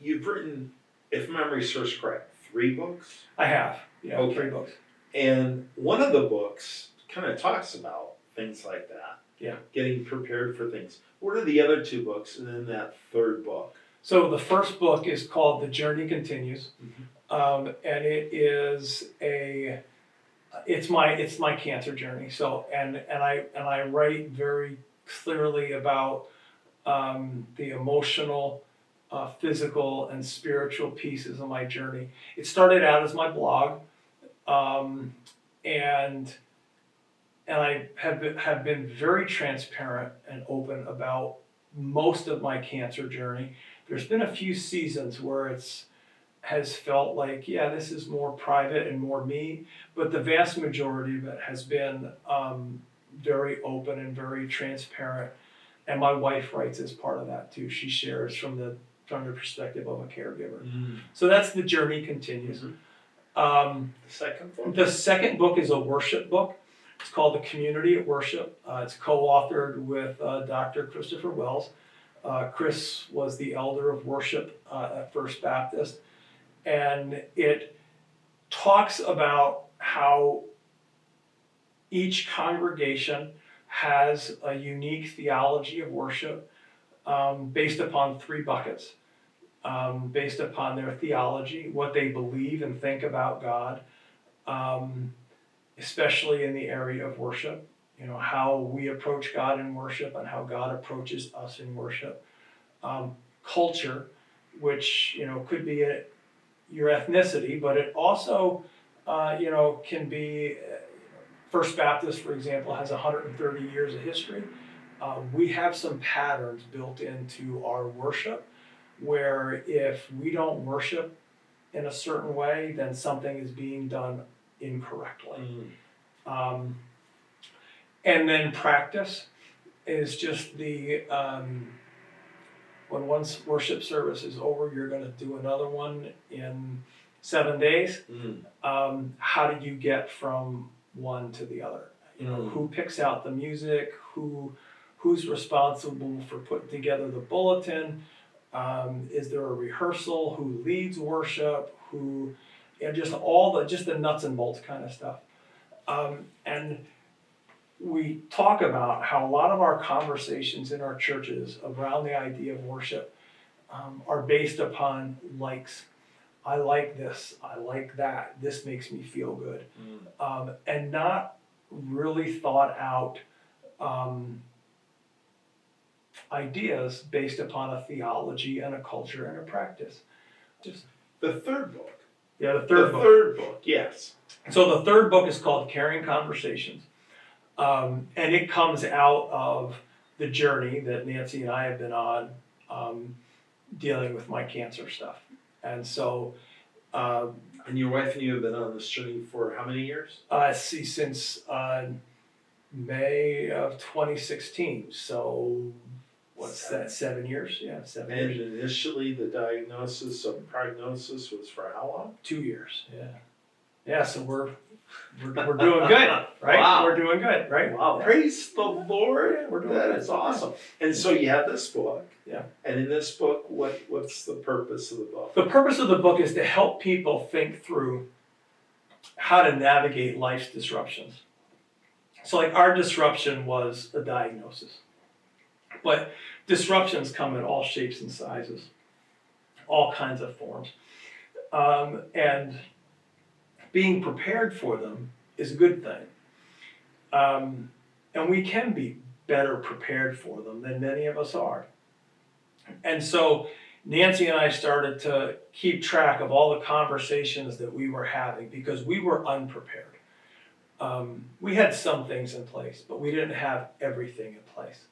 you've written, if memory serves correct, 3 books? I have, Okay. 3 books. And one of the books kind of talks about things like that. Yeah. Getting prepared for things. What are the other 2 books and then that 3rd book? So the first book is called The Journey Continues, and it's my cancer journey. So and I write very clearly about the emotional, physical, and spiritual pieces of my journey. It started out as my blog, and I have been very transparent and open about most of my cancer journey. There's been a few seasons where has felt like, yeah, this is more private and more me, but the vast majority of it has been very open and very transparent. And my wife writes as part of that too. She shares from the perspective of a caregiver. So that's The Journey Continues. The second book? The second book is a worship book. It's called The Community at Worship. It's co-authored with Dr. Christopher Wells. Chris was the elder of worship at First Baptist. And it talks about how each congregation has a unique theology of worship based upon 3 buckets. Based upon their theology, what they believe and think about God, especially in the area of worship, how we approach God in worship and how God approaches us in worship. Culture, which, could be your ethnicity, but it also, can be, First Baptist, for example, has 130 years of history. We have some patterns built into our worship where if we don't worship in a certain way, then something is being done incorrectly. And then practice is just when one worship service is over, you're going to do another one in 7 days. How do you get from one to the other? Who picks out the music? Who's responsible for putting together the bulletin? Is there a rehearsal? Who leads worship? Just the nuts and bolts kind of stuff. And we talk about how a lot of our conversations in our churches around the idea of worship are based upon likes. I like this, I like that, this makes me feel good. And not really thought out ideas based upon a theology and a culture and a practice. Just the 3rd book. Yeah, the third book. Third book, yes. So the 3rd book is called Caring Conversations. And it comes out of the journey that Nancy and I have been on dealing with my cancer stuff. And so... and your wife and you have been on this journey for how many years? Since May of 2016. So what's that, 7 years? Yeah, 7 years. And initially the diagnosis of prognosis was for how long? 2 years, yeah. Yeah, so we're doing good, right? Wow. We're doing good, right? Wow, Yeah. praise the Lord. Yeah, we're doing That good. is awesome. And so you have this book. Yeah. And in this book, what's the purpose of the book? The purpose of the book is to help people think through how to navigate life's disruptions. So like our disruption was a diagnosis. But disruptions come in all shapes and sizes, all kinds of forms. And being prepared for them is a good thing. And we can be better prepared for them than many of us are. And so Nancy and I started to keep track of all the conversations that we were having because we were unprepared. We had some things in place, but we didn't have everything in place.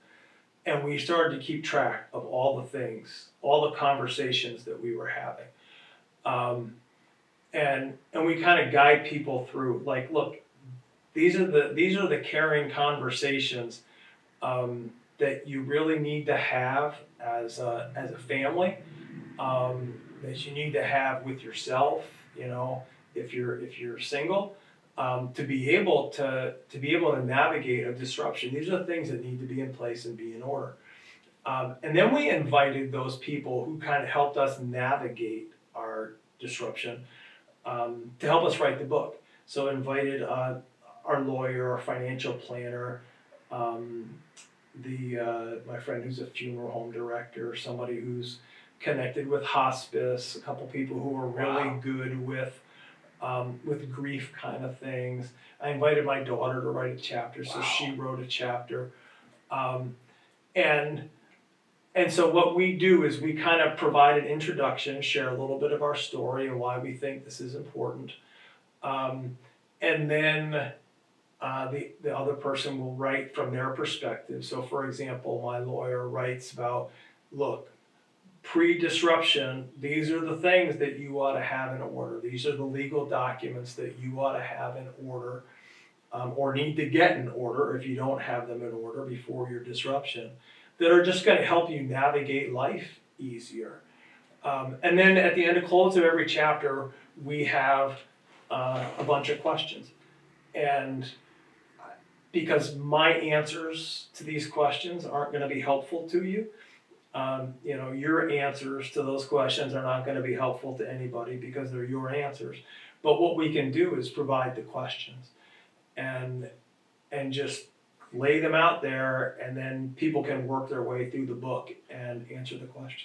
And we started to keep track of all the things, all the conversations that we were having. And we kind of guide people through, like, look, these are the caring conversations that you really need to have as a family, that you need to have with yourself, if you're single, to be able to navigate a disruption. These are the things that need to be in place and be in order. And then we invited those people who kind of helped us navigate our disruption to help us write the book. So invited our lawyer, our financial planner, my friend who's a funeral home director, somebody who's connected with hospice, a couple people who are really Wow. good with grief kind of things. I invited my daughter to write a chapter, so she wrote a chapter. Um, and and so what we do is we kind of provide an introduction, share a little bit of our story and why we think this is important. And then the other person will write from their perspective. So for example, my lawyer writes about, look, pre-disruption, these are the things that you ought to have in order. These are the legal documents that you ought to have in order, or need to get in order if you don't have them in order before your disruption, that are just gonna help you navigate life easier. And then at the end of close of every chapter, we have a bunch of questions. And because my answers to these questions aren't gonna be helpful to you, your answers to those questions are not gonna be helpful to anybody because they're your answers. But what we can do is provide the questions and just lay them out there, and then people can work their way through the book and answer the questions.